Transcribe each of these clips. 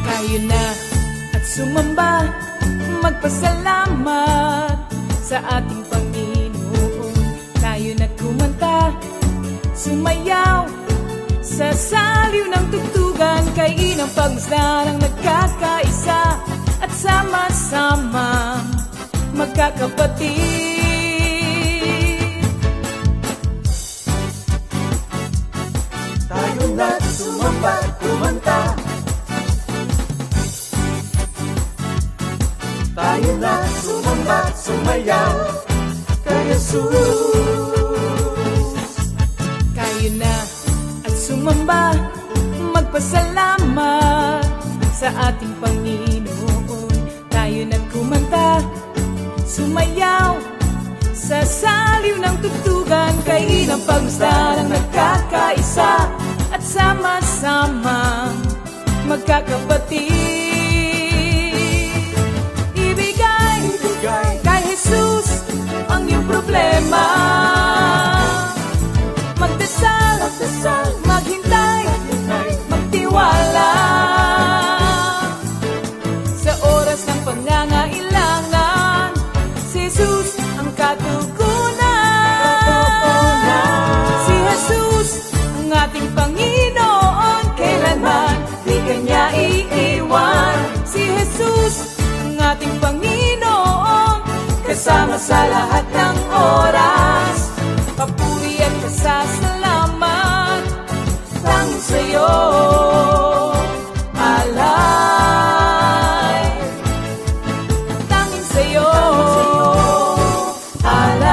Tayo na at sumamba, magpasalamat sa ating Panginoon. Tayo na't kumanta, sumayaw sa saliw ng tugtugan, kay inang pagmasdan ang nagkakaisa at sama-sama magkakapatid. Tayo na't sumamba, kumanta. Tayo na sumamba, sumayaw kay Jesus. Tayo na at sumamba, magpasalamat sa ating Panginoon. Tayo na't kumanta, sumayaw sa saliw ng tugtugan, kay inang pagmasdan ang nagkakaisa at sama-sama magkakapatid. Kay Jesus ang iyong problema, magdasal, maghintay, magtiwala. Sa oras ng pangangailangan, si Jesus ang katugunan. Si Jesus ang ating Panginoon, kailanman di kanya iiwan. Si Jesus ang ating Panginoon, kasama sa lahat ng oras. Papuri at pasasalamat tanging sa'yo, alay. Tanging sa'yo, alay.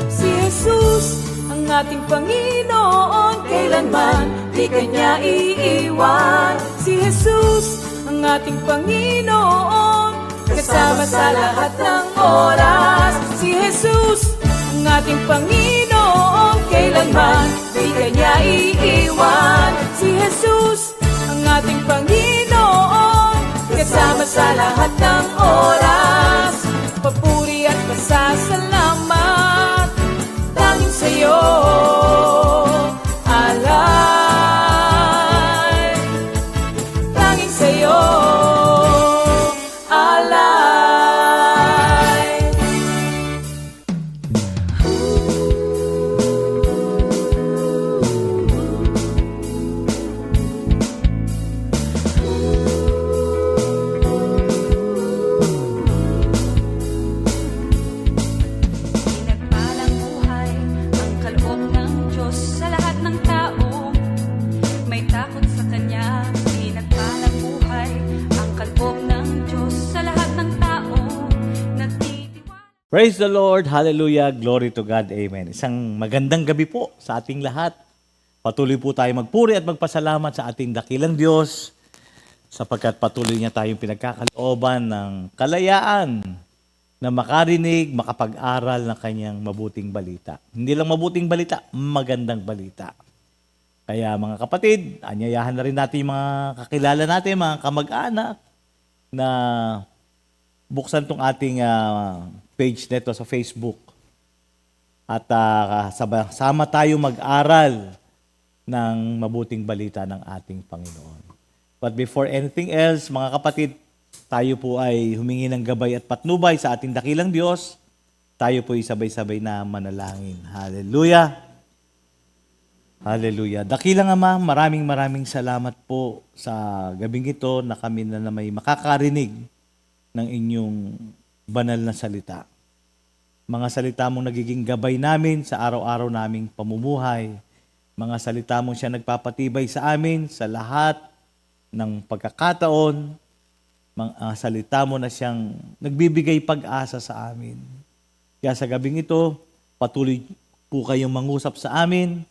Si Jesus ang ating Panginoon, kailanman di kanya iiwan. Si Jesus ang ating Panginoon, kasama sa lahat ng oras. Si Jesus ang ating Panginoon, kailanman di kanya iiwan. Si Jesus ang ating Panginoon, kasama sa lahat ng oras. Papuri at pasasalamat tanging sa'yo, alay. Tanging sa'yo, alay. Pinagpalang buhay ang kaloob ng Diyos sa lahat ng tao. May takot sa Kanya. Pinagpalang buhay ang kaloob ng Diyos sa lahat ng tao. Nagtitiwala. Praise the Lord. Hallelujah. Glory to God. Amen. Isang magandang gabi po sa ating lahat. Patuloy po tayo magpuri at magpasalamat sa ating dakilang Diyos sapagkat patuloy niya tayong pinagkakalooban ng kalayaan na makarinig, makapag-aral ng kanyang mabuting balita. Hindi lang mabuting balita, magandang balita. Kaya mga kapatid, anyayahan na rin natin yung mga kakilala natin, mga kamag-anak, na buksan tong ating page nito sa Facebook. At sama tayo mag-aral ng mabuting balita ng ating Panginoon. But before anything else, mga kapatid, tayo po ay humingi ng gabay at patnubay sa ating dakilang Diyos. Tayo po ay sabay-sabay na manalangin. Hallelujah! Hallelujah! Dakilang Ama, maraming salamat po sa gabing ito na kami na may makakarinig ng inyong banal na salita. Mga salita mong nagiging gabay namin sa araw-araw naming pamumuhay. Mga salita mong siya nagpapatibay sa amin sa lahat ng pagkakataon. Mga salita mo na siyang nagbibigay pag-asa sa amin. Kaya sa gabing ito, patuloy po kayong mangusap sa amin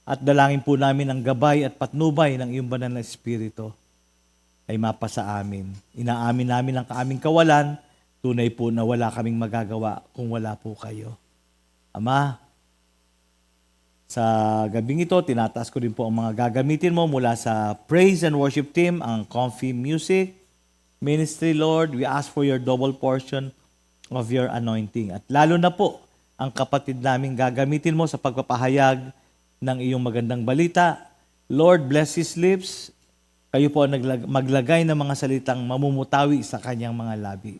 At dalangin po namin ang gabay at patnubay ng iyong banal na Espiritu ay mapasa amin. Inaamin namin ang aming kawalan, tunay po na wala kaming magagawa kung wala po kayo. Ama, sa gabing ito, tinataas ko rin po ang mga gagamitin mo mula sa praise and worship team, ang Comfy Music Ministry, Lord. We ask for your double portion of your anointing. At lalo na po, ang kapatid namin gagamitin mo sa pagpapahayag ng iyong magandang balita. Lord, bless his lips. Kayo po ang maglagay ng mga salitang mamumutawi sa kanyang mga labi.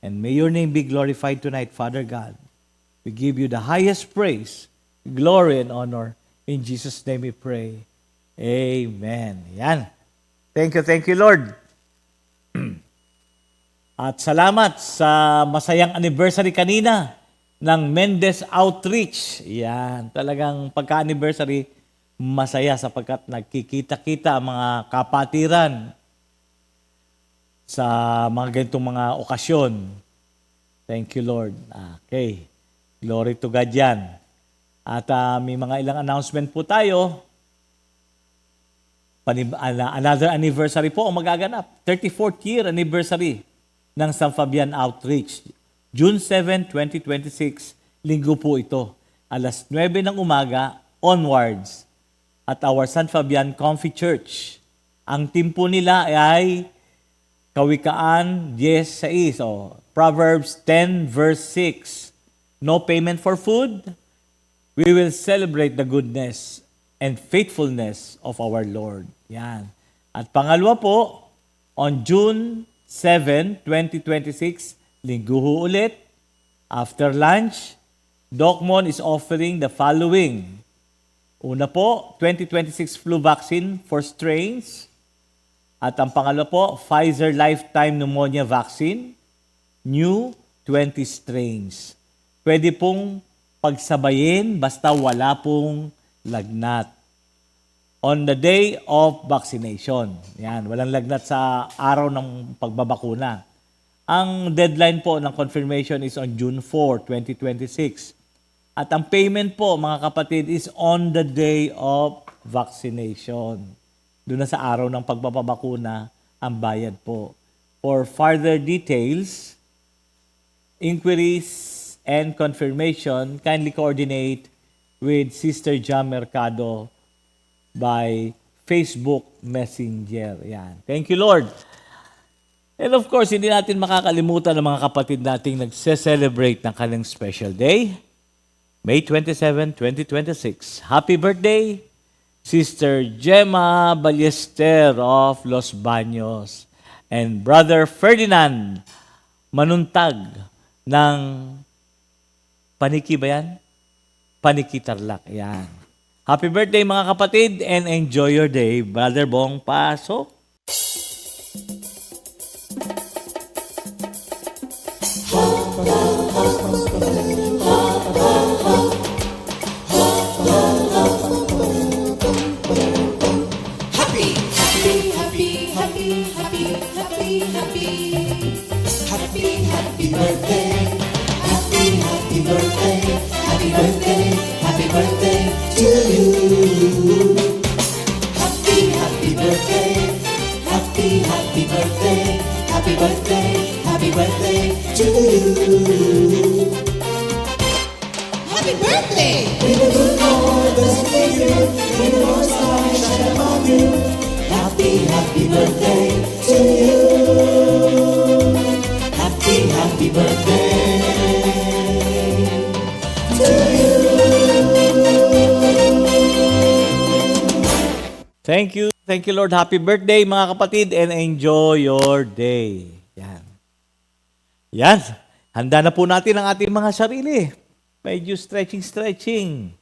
And may your name be glorified tonight, Father God. We give you the highest praise, glory, and honor. In Jesus' name we pray. Amen. Yan. Thank you, Lord. At salamat sa masayang anniversary kanina ng Mendez Outreach. Yan. Talagang pagka-anniversary, masaya sapagkat nagkikita-kita ang mga kapatiran sa mga ganitong mga okasyon. Thank you, Lord. Okay. Glory to God yan. At may mga ilang announcement po tayo. Another anniversary po ang magaganap. 34th year anniversary ng San Fabian Outreach. June 7, 2026, linggo po ito. Alas 9 ng umaga, onwards. At our San Fabian Comfy Church. Ang team po nila ay Kawikaan 10:6. Proverbs 10 verse 6. No payment for food. We will celebrate the goodness and faithfulness of our Lord. Yan. At pangalawa po, on June 7, 2026, linggo ho ulit, after lunch, DocMon is offering the following. Una po, 2026 flu vaccine for strains. At ang pangalawa po, Pfizer Lifetime Pneumonia Vaccine, new 20 strains. Pwede pong pagsabayin basta wala pong lagnat. On the day of vaccination. Yan, walang lagnat sa araw ng pagbabakuna. Ang deadline po ng confirmation is on June 4, 2026. At ang payment po, mga kapatid, is on the day of vaccination. Doon na sa araw ng pagbabakuna, ang bayad po. For further details, inquiries, and confirmation, kindly coordinate with Sister Jam Mercado by Facebook Messenger. Yan. Thank you, Lord. And of course, hindi natin makakalimutan ng mga kapatid nating nagse-celebrate ng kanilang special day. May 27, 2026. Happy birthday, Sister Gemma Ballester of Los Baños and Brother Ferdinand Manuntag ng Paniki ba yan? Paniki Tarlac. Yan. Happy birthday mga kapatid and enjoy your day. Brother Bong, pasok. Thank you, Lord. Happy birthday, mga kapatid, and enjoy your day. Yan. Yan. Handa na po natin ang ating mga sarili. Medyo stretching.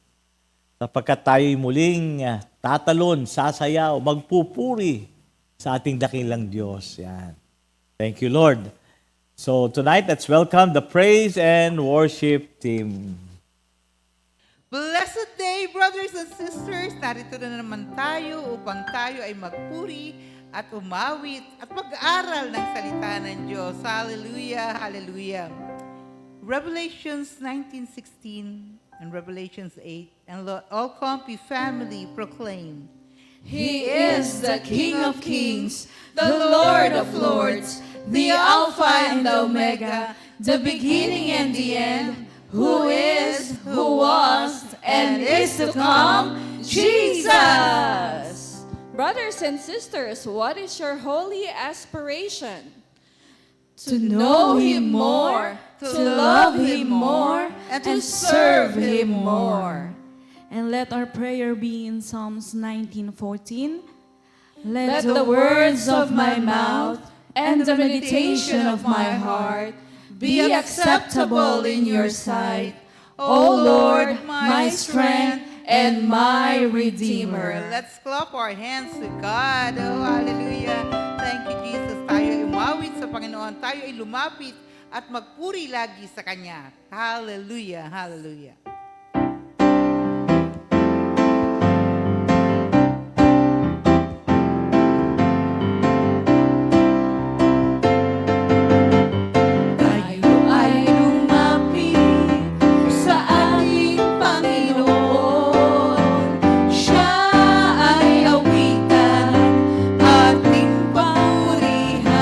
Sapagkat tayo'y muling tatalon, sasayaw, magpupuri sa ating dakilang Diyos. Yan. Thank you, Lord. So tonight, let's welcome the praise and worship team. Blessed day, brothers and sisters! Narito na naman tayo upang tayo ay magpuri at umawit at mag-aral ng salita ng Diyos. Hallelujah, hallelujah. Revelations 19:16, And Revelations 8, and let all Comfy family proclaim. He is the King of Kings, the Lord of Lords, the Alpha and the Omega, the beginning and the end, who is, who was, and is to come, Jesus! Brothers and sisters, what is your holy aspiration? To know Him more, to love Him more, and to serve Him more. And let our prayer be in Psalms 19:14. Let the words of my mouth and the meditation of my heart be acceptable in your sight, O Lord, my strength and my Redeemer. Let's clap our hands to God. Oh, hallelujah. Thank you, Jesus. Tayo ay umawit sa Panginoon. Tayo ay lumapit at magpuri lagi sa Kanya. Hallelujah, hallelujah. Tayo ay lumapit sa ating Panginoon. Siya ay awitan, ating papurihan.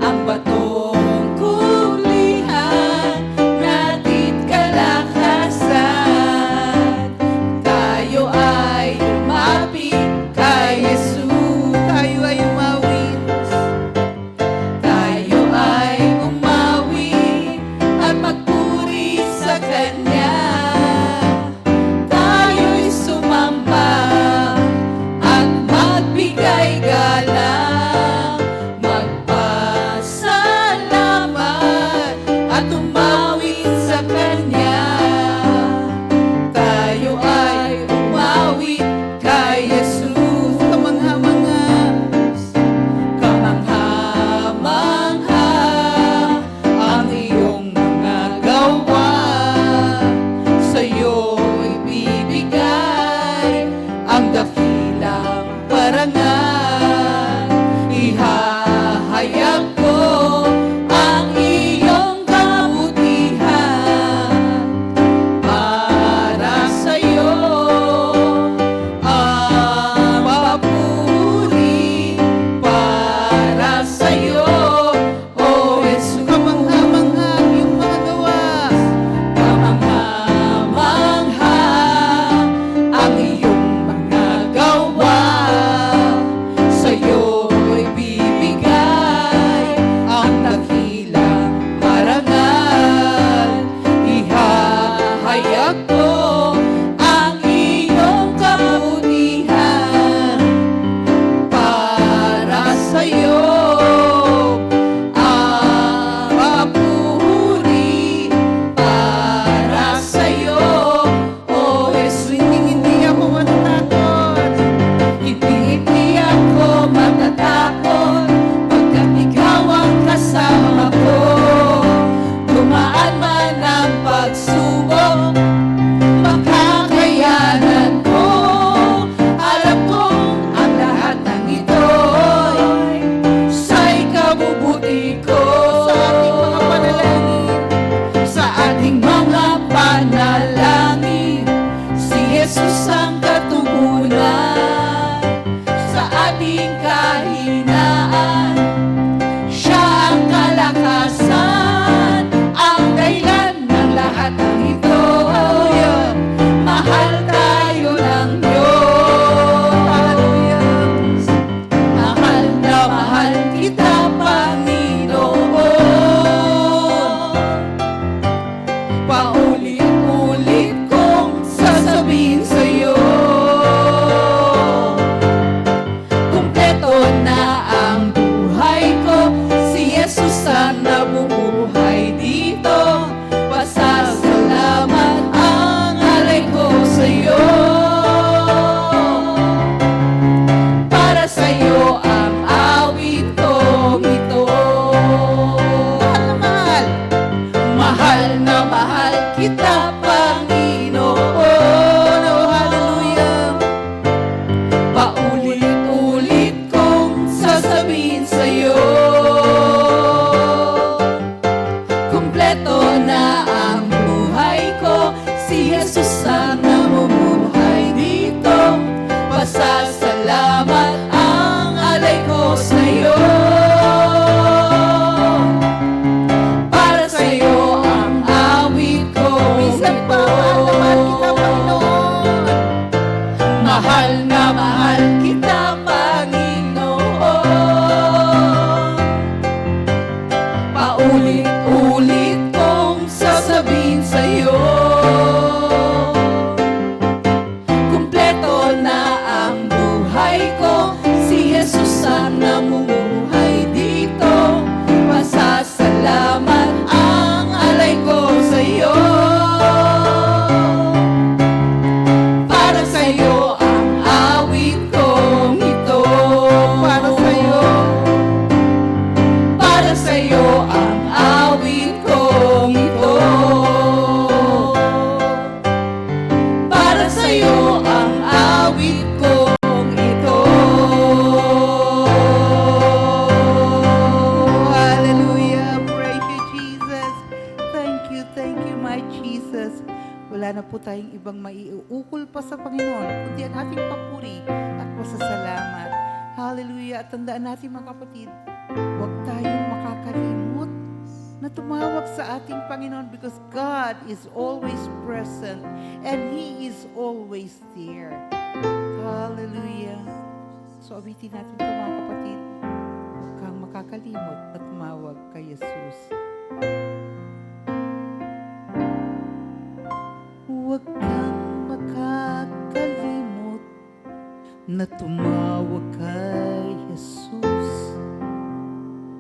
Ang batong kulihan, natin kalakasan. Tayo ay lumapit kay Jesus. Tayo ay umawit. Tayo ay umawi at magpuri sa Kanya. Tayo'y sumamba at magbigay galang, magpasalamat at umawit sa Kanya. Tayo ay umawit kay Jesus. Kamangha-mangha ang iyong mga gawa, sa'yo'y bibigay ang dakilang parangal. Ihahayag ko ang iyong kabutihan, para sa'yo ang papuri, para sa'yo, O Jesus. Kamangha-mangha ang iyong mga gawa. Kamangha-mangha ang iyong mga gawa, sa'yo'y bibigay ang dakilang parangal. Ihahayag ko ang iyong kabutihan, para sa'yo ang papuri, para sa'yo, O Jesus. Hindi ako matatakot. Hindi ako matatakot, pagkat ikaw ang kasama ko. Dumaan man ang pagsubok, makakayanan ko. Alam kong ang lahat ng ito'y sa ikabubuti ko. Sa ating mga panalangin, si Jesus ang katugunan. Sa ating kahinaan, siya ang kalakasan, ang dahilan ng lahat ng ito. Mahal tayo ng Diyos. Mahal na mahal kita, Panginoon. Paulit-ulit kong sasabihin sa'yo, kumpleto na ang buhay ko, si Jesus ang nabubuhay dito. Pasasalamat ang alay ko sa'yo, para sa'yo ang awit kong ito. Mahal. Mahal na mahal kita, Panginoon. Oh, hallelujah. Paulit-ulit kong sasabihin sa'yo, kumpleto na ang buhay ko, Jesus, wala na po tayong ibang maiuukol pa sa Panginoon, kundi ang ating papuri at pasasalamat. Hallelujah. At tandaan natin mga kapatid, huwag tayong makakalimot na tumawag sa ating Panginoon because God is always present and He is always there. Hallelujah. So awitin natin ito mga kapatid. Huwag kang makakalimot na tumawag kay Jesus. Huwag kang makakalimot na tumawag kay Jesus.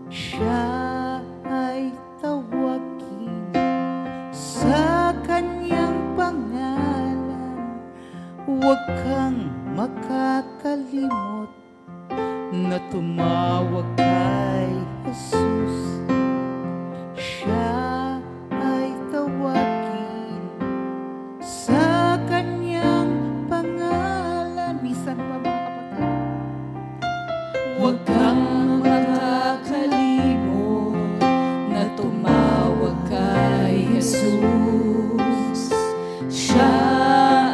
Siya ay tawagin sa kanyang pangalan. Huwag kang makakalimot na tumawag kay Jesus. Siya ay tawagin sa kanyang pangalan. Minsan pa mga kapatid. Huwag kang makakalimot na tumawag kay Jesus. Siya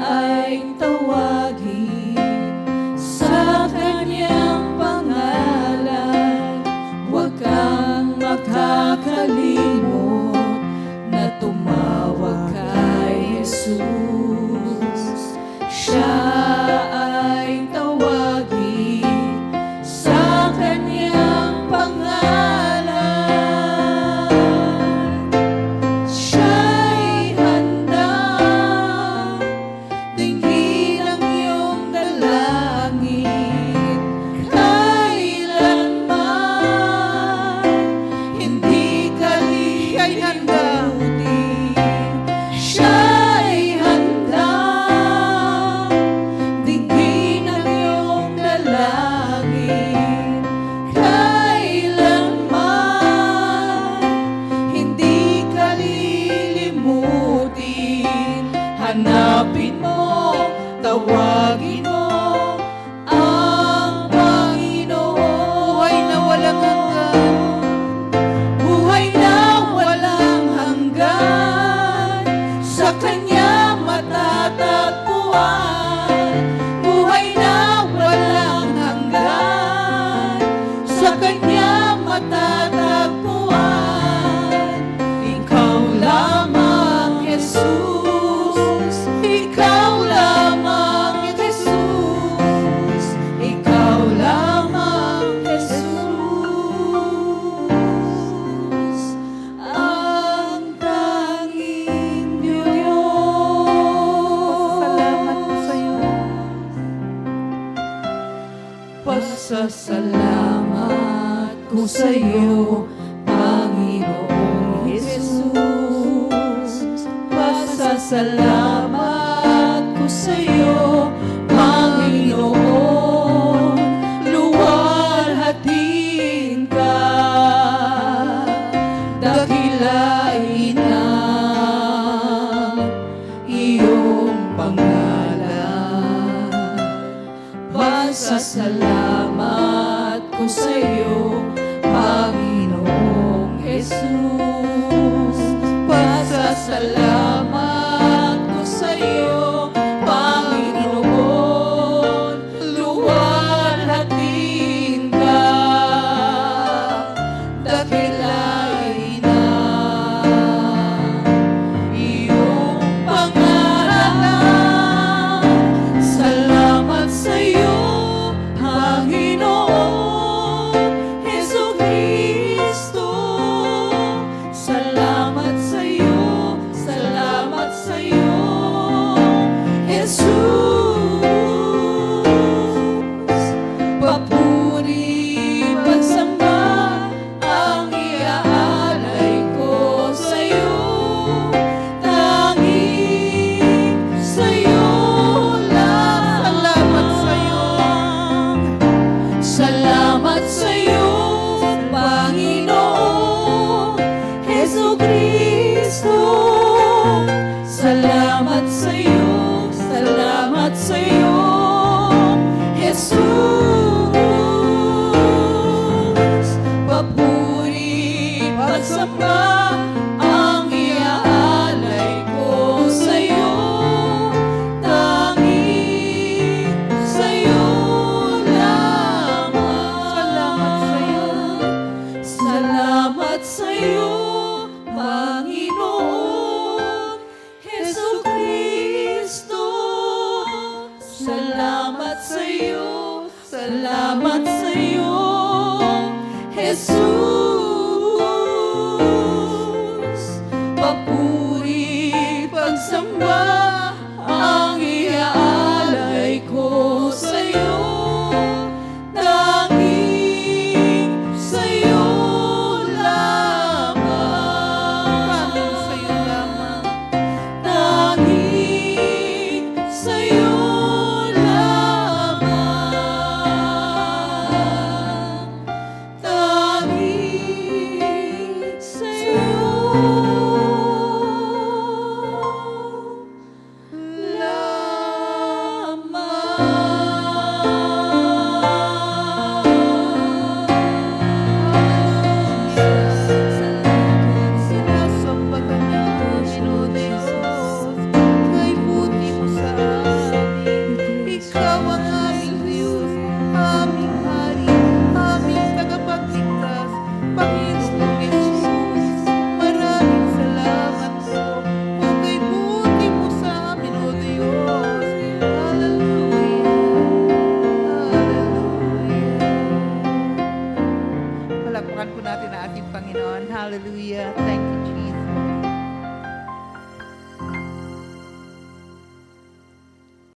ay tawagin sa kanyang pangalan. Huwag kang makakalimot na tumawag kay Jesus. Siya ay tawagin sa kanyang pangalan. Siya'y handang dinggin ang iyong dalangin. Kailanman hindi ka lilimutin. Siya'y handang dinggin ang iyong dalangin. Kailanman hindi ka lilimutin. Hanapin mo, tawagin mo ang Panginoon. Buhay na walang hanggan. Buhay na walang hanggan, sa Kanya matatagpuan. Buhay na walang hanggan, sa Kanya matatagpuan. Ikaw lamang, Jesus. Ikaw lamang, Jesus. Ikaw lamang, Jesus. Ang tanging Diyos. Salamat po sa iyo. Pasasalamat ko sa iyo, Panginoong Jesus. Pasasalamat ko sa iyo, Panginoon. Luwalhatiin ka, dakilain ang iyong pangalan. Pasasalamat ko sa iyo, Panginoong Jesus. Pasasalamat ko sa iyo, Panginoon. Luwalhatiin ka, dakilain ang iyong pangalan. Salamat sa iyo, Panginoon Jesucristo. Salamat sa iyo, salamat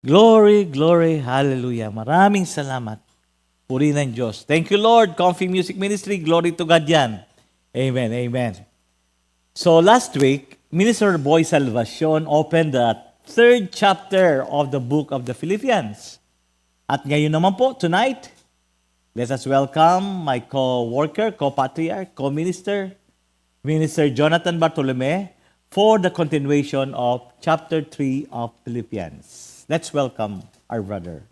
Glory, glory, hallelujah. Maraming salamat. Puri ng Diyos. Thank you, Lord. Comfy Music Ministry, glory to God yan. Amen, amen. So last week, Minister Boy Salvacion opened the 3rd chapter of the book of the Philippians. At ngayon naman po, tonight, let us welcome my co-worker, co-patriarch, co-minister, Minister Jonathan Bartolome, for the continuation of chapter 3 of Philippians. Let's welcome our brother.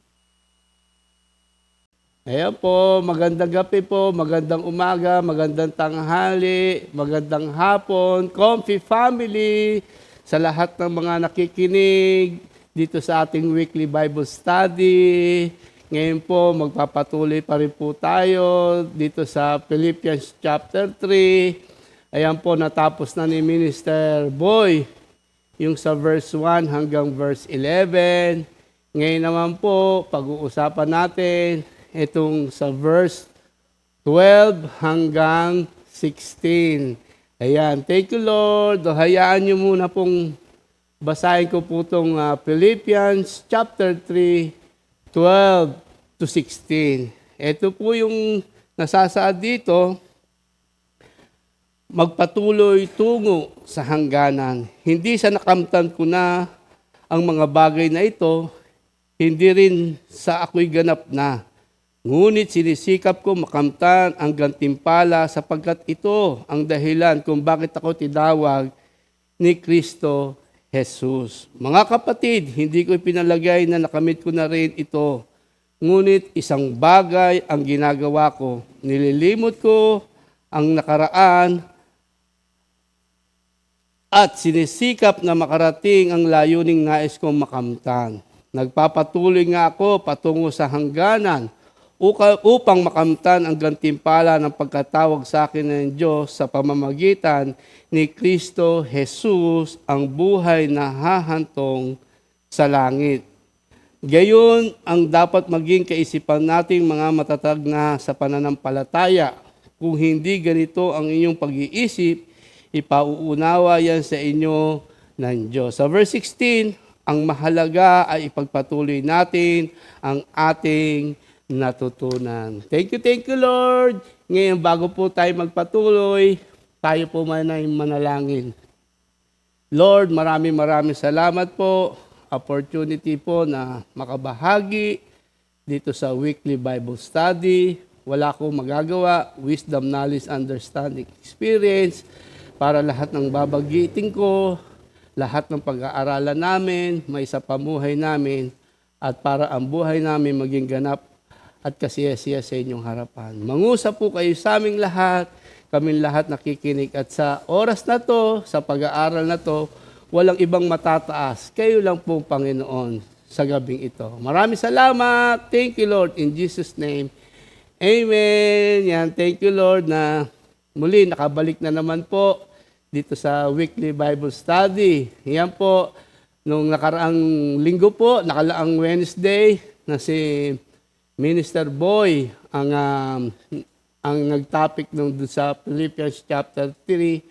Ayan po, magandang gabi po, magandang umaga, magandang tanghali, magandang hapon, Comfy family, sa lahat ng mga nakikinig dito sa ating weekly Bible study. Ngayon po, magpapatuloy pa rin po tayo dito sa Philippians chapter 3. Ayan po, natapos na ni Minister Boy yung sa verse 1 hanggang verse 11. Ngayon naman po, pag-uusapan natin itong sa verse 12 hanggang 16. Ayan, thank you Lord. Hayaan nyo muna pong basahin ko po itong Philippians chapter 3, 12 to 16. Ito po yung nasasaad dito, magpatuloy tungo sa hangganan. Hindi sa nakamtan ko na ang mga bagay na ito, hindi rin sa ako'y ganap na. Ngunit sinisikap ko makamtan ang gantimpala sapagkat ito ang dahilan kung bakit ako tinawag ni Kristo Jesus. Mga kapatid, hindi ko ipinalagay na nakamit ko na rin ito. Ngunit isang bagay ang ginagawa ko. Nililimot ko ang nakaraan at sinisikap na makarating ang layuning nais kong makamtan. Nagpapatuloy nga ako patungo sa hangganan upang makamtan ang gantimpala ng pagkatawag sa akin ng Diyos sa pamamagitan ni Kristo Jesus, ang buhay na hahantong sa langit. Gayon ang dapat maging kaisipan nating mga matatag na sa pananampalataya. Kung hindi ganito ang inyong pag-iisip, ipauunawa yan sa inyo ng Diyos. Sa verse 16, ang mahalaga ay ipagpatuloy natin ang ating natutunan. Thank you Lord. Ngayon, bago po tayo magpatuloy, tayo po ay manalangin. Lord, maraming salamat po. Opportunity po na makabahagi dito sa weekly Bible study. Wala akong magagawa. Wisdom, knowledge, understanding, experience. Para lahat ng babagitin ko, lahat ng pag-aaralan namin, may sa pamuhay namin, at para ang buhay namin maging ganap at kasiyasiya sa inyong harapan. Mangusap po kayo sa aming lahat, kaming lahat nakikinig. At sa oras na to, sa pag-aaral na to, walang ibang matataas. Kayo lang po, Panginoon, sa gabing ito. Maraming salamat. Thank you, Lord, in Jesus' name. Amen. Yan, thank you, Lord, na muli nakabalik na naman po dito sa weekly Bible study. Yan po, nung nakaraang linggo po, nakalaang Wednesday, na si Minister Boy ang nag-topic nung sa Philippians chapter 3,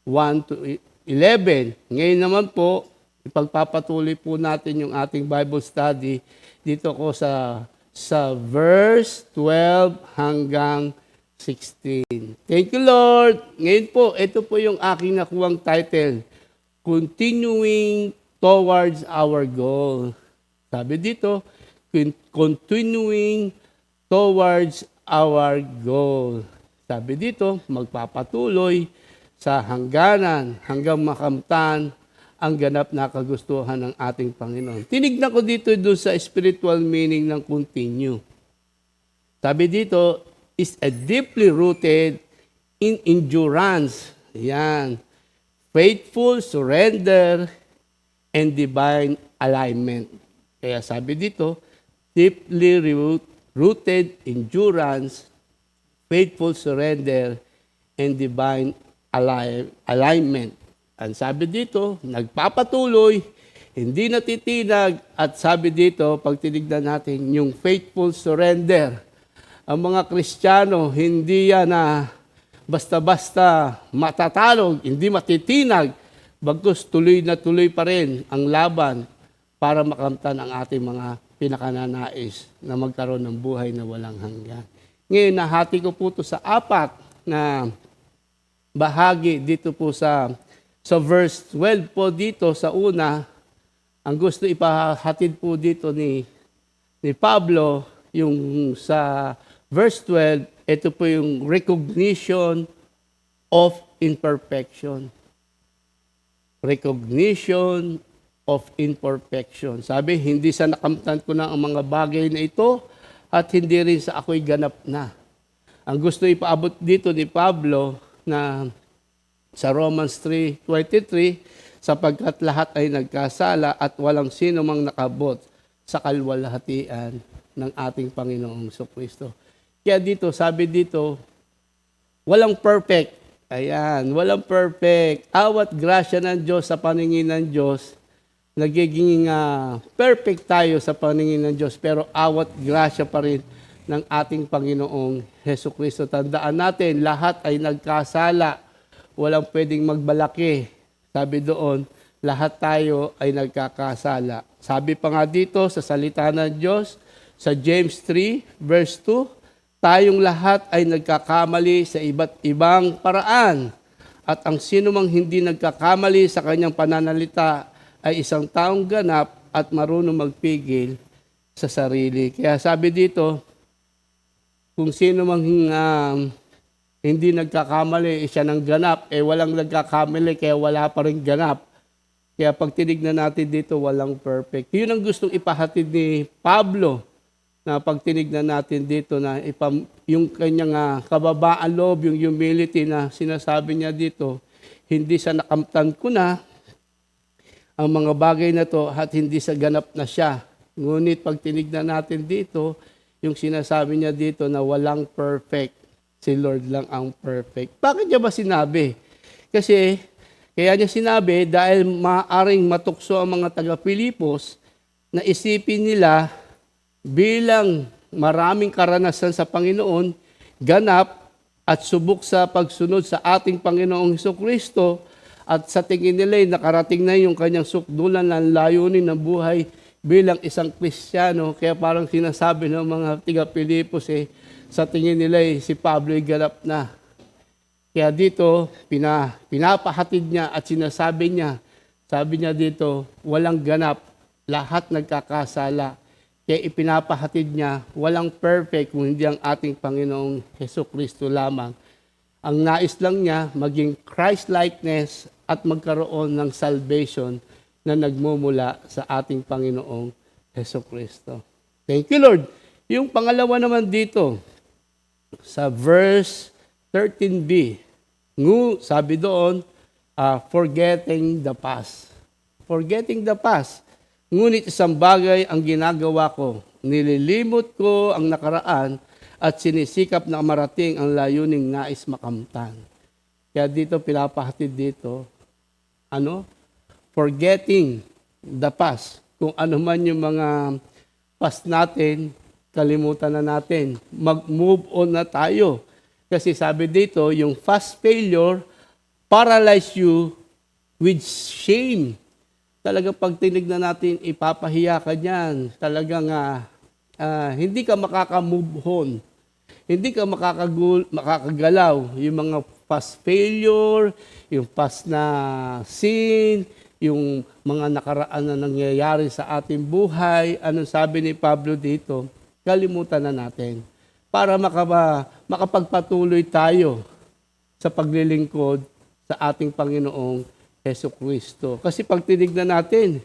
1 to 11. Ngayon naman po, ipagpapatuloy po natin yung ating Bible study dito ko sa verse 12 hanggang 16. Thank you, Lord. Ngayon po, ito po yung aking nakuwang title, Continuing Towards Our Goal. Sabi dito, Continuing Towards Our Goal. Sabi dito, magpapatuloy sa hangganan hanggang makamtan ang ganap na kagustuhan ng ating Panginoon. Tinignan ko dito doon sa spiritual meaning ng continue. Sabi dito, is a deeply rooted in endurance. Yan. Faithful surrender and divine alignment. Kaya sabi dito, deeply rooted endurance, faithful surrender, and divine alignment. Ang sabi dito, nagpapatuloy, hindi natitinag, at sabi dito, pag tinignan natin, yung faithful surrender. Ang mga Kristiyano, hindi yan na basta-basta matatalog, hindi matitinag, bagkus tuloy na tuloy pa rin ang laban para makamtan ang ating mga pinakananais na magkaroon ng buhay na walang hanggan. Ngayon, nahati ko po ito sa 4 na bahagi dito po sa verse 12 po dito sa una. Ang gusto ipahatid po dito ni Pablo, yung sa verse 12, ito po yung recognition of imperfection. Recognition of imperfection. Sabi, hindi sa nakamtan ko na ang mga bagay na ito at hindi rin sa ako'y ganap na. Ang gusto ipaabot dito ni Pablo na sa Romans 3:23, sapagkat lahat ay nagkasala at walang sino mang nakabot sa kalwalhatian ng ating Panginoong Jesucristo. Kaya dito, sabi dito, walang perfect. Ayan, walang perfect. Awat grasya ng Diyos sa paningin ng Diyos, nagiging perfect tayo sa paningin ng Diyos, pero awat grasya pa rin ng ating Panginoong Jesucristo. Tandaan natin, lahat ay nagkasala. Walang pwedeng magbalaki. Sabi doon, lahat tayo ay nagkakasala. Sabi pa nga dito sa salita ng Diyos, sa James 3, verse 2, tayong lahat ay nagkakamali sa iba't ibang paraan. At ang sino mang hindi nagkakamali sa kanyang pananalita ay isang taong ganap at marunong magpigil sa sarili. Kaya sabi dito, kung sino mang hindi nagkakamali, siya ng ganap, walang nagkakamali, kaya wala pa rin ganap. Kaya pag tinignan natin dito, walang perfect. Yun ang gustong ipahatid ni Pablo, na pag tinignan natin dito, na yung kanyang kababaan loob, yung humility na sinasabi niya dito, hindi sa nakamtan ko na ang mga bagay na to at hindi sa ganap na siya. Ngunit pag tinignan natin dito, yung sinasabi niya dito na walang perfect, si Lord lang ang perfect. Bakit niya ba sinabi? Kasi, kaya niya sinabi, dahil maaaring matukso ang mga taga-Pilipos na isipin nila bilang maraming karanasan sa Panginoon, ganap at subok sa pagsunod sa ating Panginoong Jesucristo, at sa tingin nila nakarating na yung kanyang sukdulan ng layunin ng buhay bilang isang Kristiyano. Kaya parang sinasabi ng mga taga-Pilipos, sa tingin nila si Pablo ay ganap na. Kaya dito, pinapahatid niya at sinasabi niya, sabi niya dito, walang ganap, lahat nagkakasala. Kaya ipinapahatid niya, walang perfect kung hindi ang ating Panginoong Jesucristo lamang. Ang nais lang niya, maging Christ-likeness at magkaroon ng salvation na nagmumula sa ating Panginoong Jesucristo. Thank you, Lord. Yung pangalawa naman dito, sa verse 13b, sabi doon, forgetting the past. Forgetting the past. Ngunit isang bagay ang ginagawa ko, nililimot ko ang nakaraan at sinisikap na marating ang layuning nais makamtan. Kaya dito, pinapahatid dito, forgetting the past. Kung ano man yung mga past natin, kalimutan na natin. Mag-move on na tayo. Kasi sabi dito, yung past failure paralyze you with shame. Talagang pag tinignan natin, ipapahiya ka niyan. Talagang hindi ka makaka-move on. Hindi ka makakagalaw. Yung mga past failure, yung past na sin, yung mga nakaraan na nangyayari sa ating buhay. Anong sabi ni Pablo dito? Kalimutan na natin. Para makapagpatuloy tayo sa paglilingkod sa ating Panginoong Jesucristo. Kasi pag tinignan natin,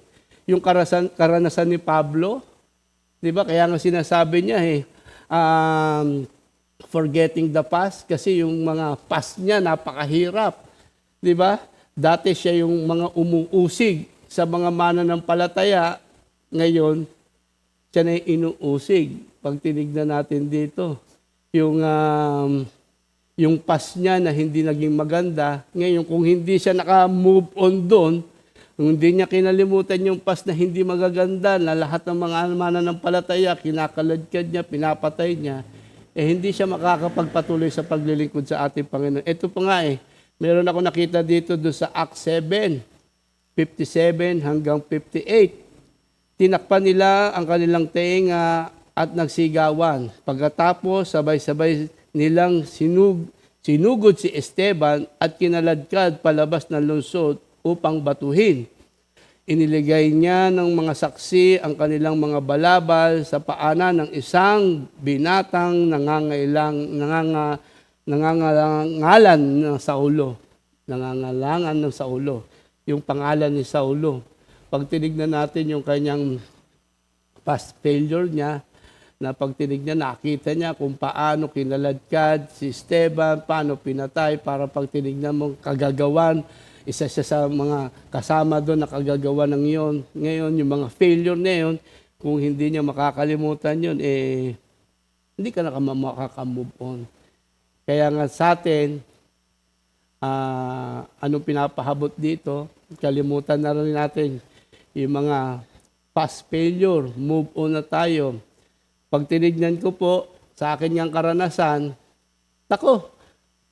yung karanasan ni Pablo, di ba? Kaya nga sinasabi niya forgetting the past, kasi yung mga past niya napakahirap. Di ba? Dati siya yung mga umuusig sa mga mananampalataya, ngayon siya na inuusig. Pag tinignan natin dito, yung past niya na hindi naging maganda, ngayon kung hindi siya naka-move on doon, kung hindi niya kinalimutan yung past na hindi magaganda, na lahat ng mga mananampalataya, kinakaladkad niya, pinapatay niya, hindi siya makakapagpatuloy sa paglilingkod sa ating Panginoon. Ito pa nga meron ako nakita dito doon sa Acts 7, 57 hanggang 58. Tinakpan nila ang kanilang tenga at nagsigawan. Pagkatapos, sabay-sabay nilang sinugod si Esteban at kinaladkad palabas ng lungsod upang batuhin. Iniligay niya ng mga saksi ang kanilang mga balabal sa paanan ng isang binatang nangangalangan ng Saulo. Nangangalangan ng Saulo. Yung pangalan ni Saulo. Pag tinignan natin yung kanyang past failure niya, na pag tinignan, nakita niya kung paano kinaladkad si Esteban, paano pinatay, para pag tinignan mo kagagawan, isa siya sa mga kasama doon na kagagawa ng yun. Ngayon, yung mga failure na yun, kung hindi niya makakalimutan yun, hindi ka na makakamove on. Kaya nga sa atin, anong pinapahabot dito, kalimutan na rin natin yung mga past failure, move on na tayo. Pag tinignan ko po sa akin yung karanasan,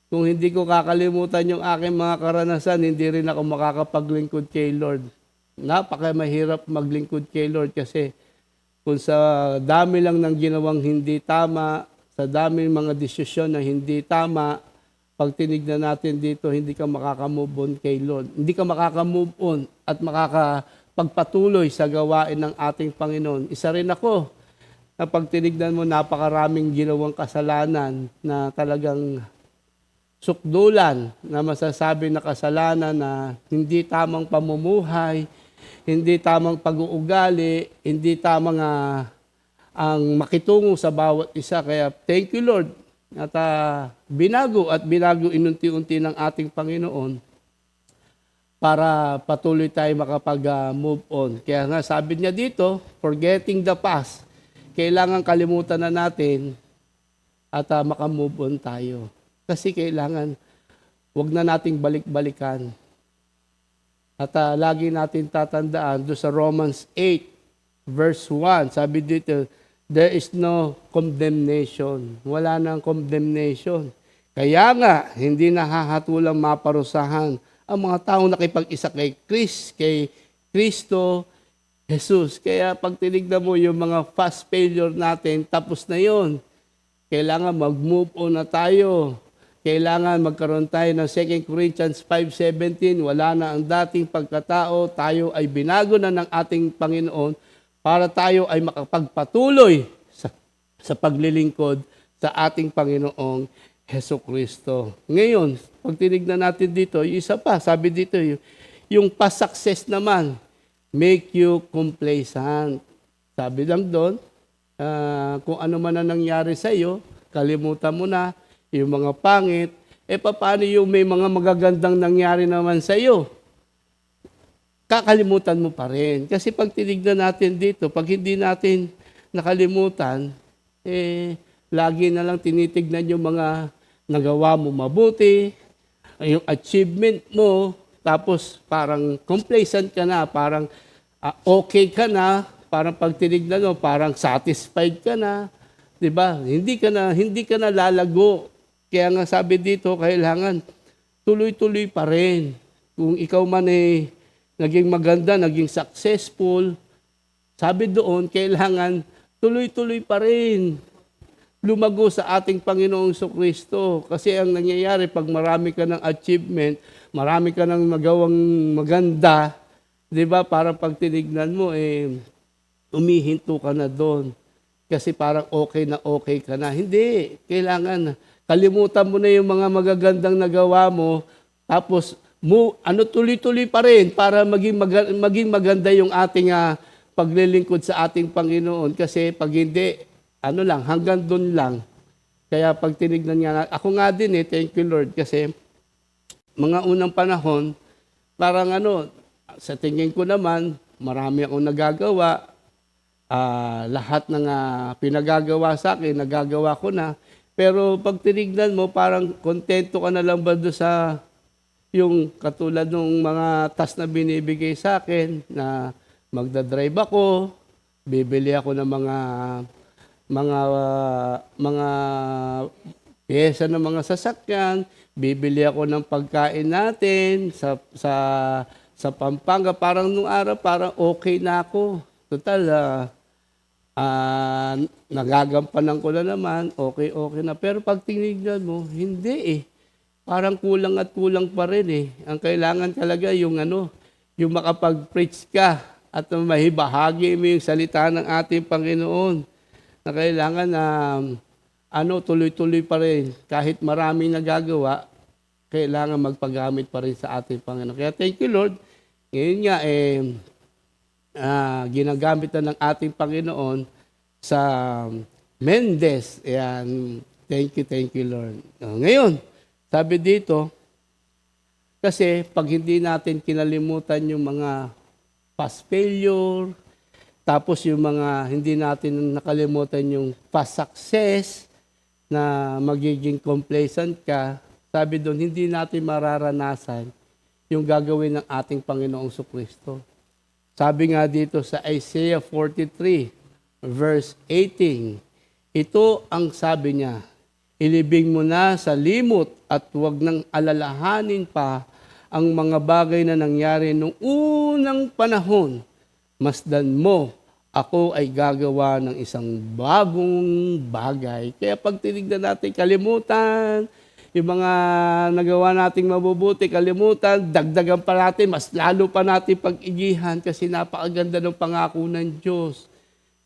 kung hindi ko kakalimutan yung aking mga karanasan, hindi rin ako makakapaglingkod kay Lord. Mahirap maglingkod kay Lord kasi kung sa dami lang ng ginawang hindi tama, sa dami mga desisyon na hindi tama, pag tinignan natin dito, hindi ka makakamove on kay Lord. Hindi ka makakamove on at makakapagpatuloy sa gawain ng ating Panginoon. Isa rin ako na pag tinignan mo, napakaraming ginawang kasalanan na talagang sukdulan, na masasabi na kasalanan na hindi tamang pamumuhay, hindi tamang pag-uugali, hindi tamang ang makitungo sa bawat isa. Kaya thank you Lord at binago inunti-unti ng ating Panginoon para patuloy tayo makapag-move on. Kaya nga sabi niya dito, forgetting the past, kailangan kalimutan na natin at makamove on tayo. Kasi kailangan, wag na nating balik-balikan. At lagi natin tatandaan, doon sa Romans 8, verse 1, sabi dito, there is no condemnation. Wala nang condemnation. Kaya nga, hindi nahahatulang maparusahan ang mga taong nakipag-isa kay Kristo Jesus. Kaya pag tinignan mo yung mga past failure natin, tapos na yon. Kailangan mag-move on na tayo. Kailangan magkaroon tayo ng 2 Corinthians 5:17. Wala na ang dating pagkatao. Tayo ay binago na ng ating Panginoon para tayo ay makapagpatuloy sa paglilingkod sa ating Panginoong Hesukristo. Ngayon, pag tinignan natin dito, yung isa pa, sabi dito, yung past success naman, make you complacent. Sabi lang doon, kung ano man ang nangyari sa iyo, kalimutan mo na yung mga pangit. Paano yung may mga magagandang nangyari naman sa iyo? Kakalimutan mo pa rin. Kasi pag tinignan natin dito, pag hindi natin nakalimutan, lagi na lang tinitignan yung mga nagawa mo mabuti, yung achievement mo, tapos parang complacent ka na, parang okay ka na, parang pag tinignan mo, parang satisfied ka na, 'di ba? Hindi ka na lalago. Kaya nga sabi dito, kailangan tuloy-tuloy pa rin. Kung ikaw man naging maganda, naging successful, sabi doon, kailangan tuloy-tuloy pa rin. Lumago sa ating Panginoong Kristo. Kasi ang nangyayari, pag marami ka ng achievement, marami ka ng magawang maganda, di ba, parang pag tinignan mo, umihinto ka na doon. Kasi parang okay ka na. Hindi. Kailangan, kalimutan mo na yung mga magagandang nagawa mo, tapos tuloy-tuloy pa rin para maging maganda yung ating paglilingkod sa ating Panginoon. Kasi pag hindi, hanggang doon lang. Kaya pag tinignan niya, ako nga din thank you Lord, kasi mga unang panahon, parang sa tingin ko naman, marami akong nagagawa, lahat ng pinagagawa sa akin, nagagawa ko na. Pero pag tinignan mo, parang kontento ka na lang ba doon sa yung katulad ng mga task na binibigay sa akin, na magdadrive ako, bibili ako ng mga pyesa ng mga sasakyan, bibili ako ng pagkain natin sa Pampanga. Parang nung araw, parang okay na ako. Total, nagagampanan ko na naman, okay na. Pero pag tinignan mo, hindi eh. Parang kulang at kulang pa rin eh. Ang kailangan talaga yung yung makapag-preach ka at mahibahagi mo yung salita ng ating Panginoon. Na kailangan na tuloy-tuloy pa rin. Kahit maraming nagagawa, kailangan magpagamit pa rin sa ating Panginoon. Kaya thank you, Lord. Ngayon nga, ginagamit na ng ating Panginoon sa Mendez. Ayan, thank you, Lord. Ngayon, sabi dito, kasi pag hindi natin kinalimutan yung mga past failure, tapos yung mga hindi natin nakalimutan yung past success, na magiging complacent ka, sabi doon, hindi natin mararanasan yung gagawin ng ating Panginoong Kristo. Sabi nga dito sa Isaiah 43, verse 18, ito ang sabi niya, ilibing mo na sa limot at huwag nang alalahanin pa ang mga bagay na nangyari noong unang panahon. Masdan mo, ako ay gagawa ng isang bagong bagay. Kaya pag tinignan natin, kalimutan, yung mga nagawa nating mabubuti, kalimutan, dagdagan pa natin, mas lalo pa natin pag-igihan kasi napakaganda ng pangako ng Diyos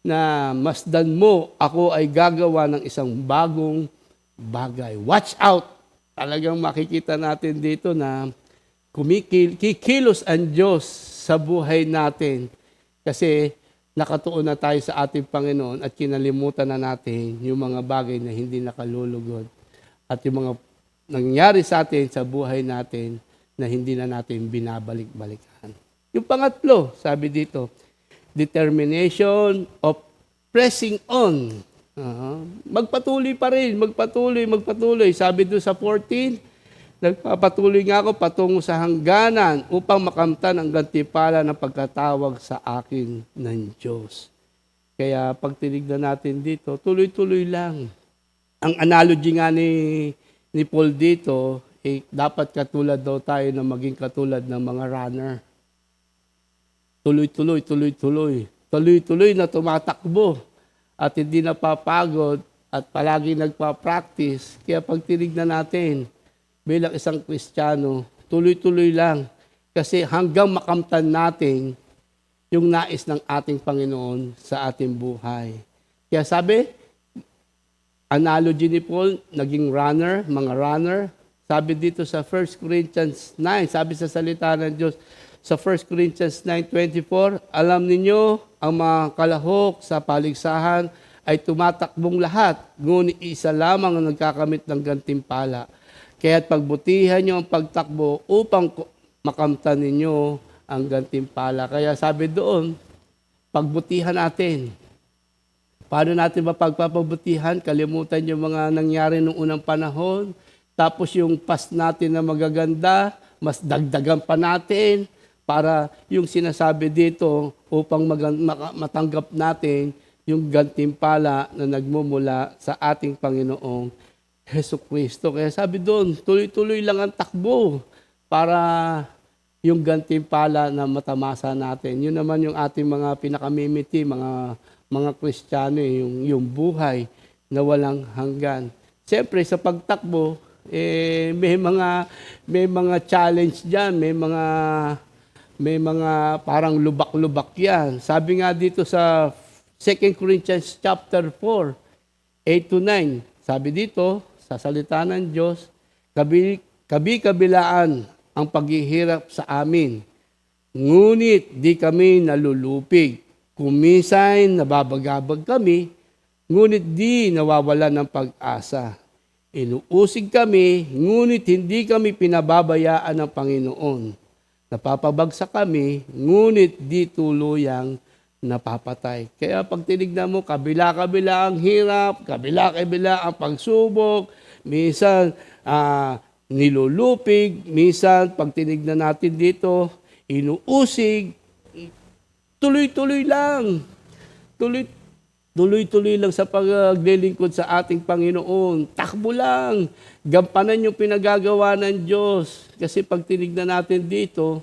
na masdan mo, ako ay gagawa ng isang bagong bagay. Watch out! Talagang makikita natin dito na kikilos ang Diyos sa buhay natin kasi nakatuon na tayo sa ating Panginoon at kinalimutan na natin yung mga bagay na hindi nakalulugod at yung mga nangyari sa atin sa buhay natin na hindi na natin binabalik-balikan. Yung pangatlo, sabi dito, determination of pressing on. Magpatuloy pa rin, magpatuloy. Sabi doon sa 14, nagpapatuloy nga ako patungo sa hangganan upang makamtan ang gantimpala ng pagkatawag sa akin ng Diyos. Kaya pag tinignan natin dito, tuloy-tuloy lang. Ang analogy nga ni Paul dito, dapat katulad daw tayo na maging katulad ng mga runner. Tuloy-tuloy na tumatakbo at hindi napapagod at palagi nagpa-practice. Kaya pag tinignan natin, bilang isang Kristiyano, tuloy-tuloy lang. Kasi hanggang makamtan natin yung nais ng ating Panginoon sa ating buhay. Kaya sabi, analogy ni Paul, naging runner, mga runner. Sabi dito sa 1 Corinthians 9, sabi sa salita ng Diyos, sa 1 Corinthians 9:24, alam ninyo, ang mga kalahok sa paligsahan ay tumatakbong lahat, ngunit isa lamang ang nagkakamit ng gantimpala. Kaya't pagbutihan nyo ang pagtakbo upang makamtan ninyo ang gantimpala. Kaya sabi doon, pagbutihan natin. Paano natin mapagpapabutihan? Kalimutan yung mga nangyari noong unang panahon. Tapos yung past natin na magaganda, mas dagdagan pa natin para yung sinasabi dito upang matanggap natin yung gantimpala na nagmumula sa ating Panginoong Jesucristo. Kaya sabi doon, tuloy-tuloy lang ang takbo para yung gantimpala na matamasa natin. Yun naman yung ating mga pinakamimiti, mga Kristiyano, yung buhay na walang hanggan. Siyempre, sa pagtakbo, may mga challenge diyan, may mga parang lubak-lubak yan. Sabi nga dito sa 2 Corinthians chapter 4, 8-9, sabi dito, sa salita ng Diyos, kabi-kabilaan ang paghihirap sa amin. Ngunit di kami nalulupig. Kung minsan nababagabag kami, ngunit di nawawalan ng pag-asa. Inuusig kami, ngunit hindi kami pinababayaan ng Panginoon. Napapabagsak kami, ngunit di tuluyang napapatay. Kaya pag tinignan mo, kabila-kabila ang hirap, kabila-kabila ang pagsubok, minsan nilulupig, minsan pag tinignan natin dito, inuusig, tuloy-tuloy lang. Tuloy-tuloy lang sa paglilingkod sa ating Panginoon. Takbo lang. Gampanan yung pinagagawa ng Diyos. Kasi pag tinignan natin dito,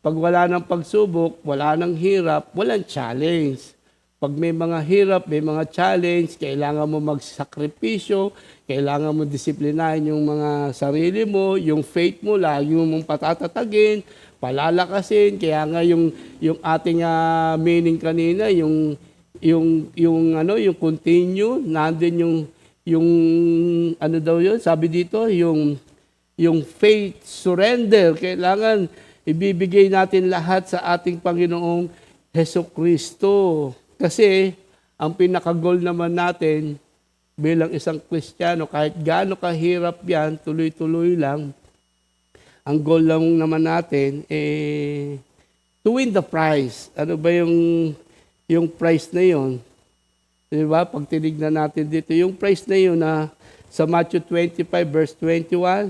Pag wala ng pagsubok, wala ng hirap, walang challenge. Pag may mga hirap, may mga challenge, kailangan mo magsakripisyo, kailangan mo disiplinahin yung mga sarili mo, yung faith mo, lagi mong patatatagin, palalakasin. Kaya nga yung ating meaning kanina, yung continue, nandun yung ano daw yun, sabi dito, yung faith, surrender, kailangan ibibigay natin lahat sa ating Panginoong Hesukristo. Kasi ang pinaka-goal naman natin bilang isang Kristiyano, kahit gaano kahirap yan, tuloy-tuloy lang, ang goal lang naman natin, to win the prize. Ano ba yung prize na yun? Diba? Pag tinignan natin dito, yung prize na yun na sa Matthew 25 verse 21,